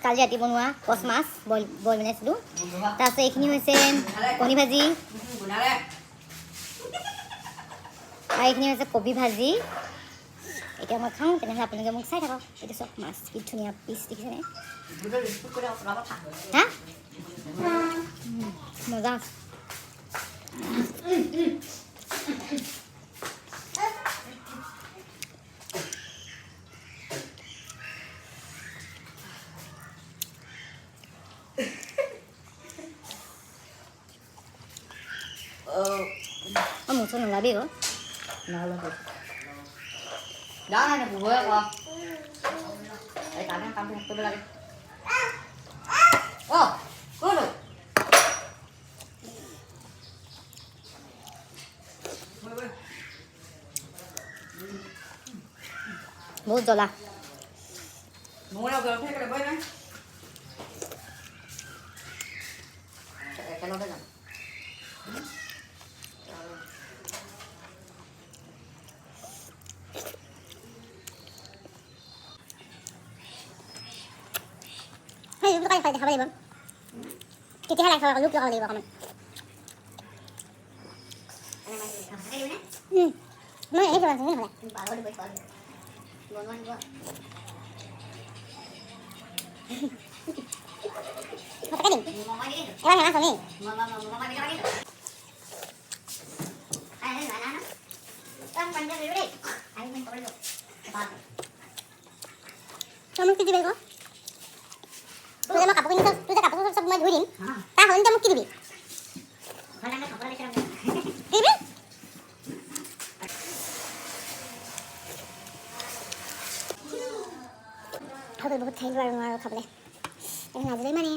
কালি ৰাতি বনোৱা কচ মাছ বইল বনাইছিলোঁ। তাৰপিছত এইখিনি হৈছে কণী ভাজি আৰু এইখিনি হৈছে কবি ভাজি। এতিয়া মই খাওঁ, তেনেহ'লে আপোনালোকে মোক চাই থাকক। এইটো চব মাছ কি ধুনীয়া পিচ দেখিছেনে? হা মজা আছে। Một số là biết rồi. Nào lên rồi. Đó này là bùi không? Để tao đang cầm tôi lên. Ô, cố được. Bố rồi là. Mua đâu rồi, thấy cái này bơi đấy. Cái nó đây rồi. Lúc này phải học đây bấm. Cái hai này phải lúc học đây bấm. Nó ấy cho bạn thấy này. Một cái đỉnh. Em ăn xong đi. Kamu kerja berapa? Tuh sama kapuk ini tuh kapuk सब मैं धोई दिन ता होन त म के दिबी होला ना कपडा लेकर दिबी अब बहुत खाइल बार मार कपडा ए नाजले माने